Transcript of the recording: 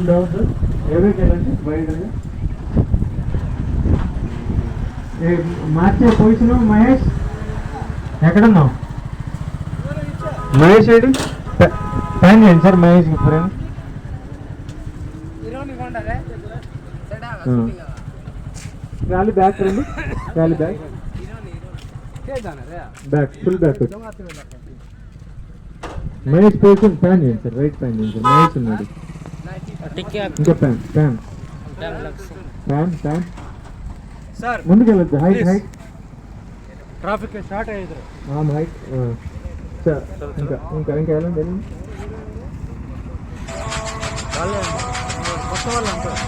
Down ఎవరికి వెళ్ళండి బయట మార్చే పొజిషన్. మహేష్ ఎక్కడున్నావు? మహేష్ ఏడు ప్యాన్ చేయండి sir. Mahesh friend trolley back రండి. Trolley back back full back. Mahesh position pan చేయండి సార్. రైట్ ప్యాన్ చేయండి సార్. మహేష్ ఉన్నాడు. ఇంకా ప్యాన్ ప్యాన్ ప్యాన్ ప్యాన్ ముందుకు వెళ్ళొద్దు. హైట్ హైట్ ట్రాఫిక్ స్టార్ట్ అయ్యేది. హైట్ ఇంకా ఇంకా ఇంకా వెళ్ళండి వెళ్ళండి. కొత్త వాళ్ళు అంటారు.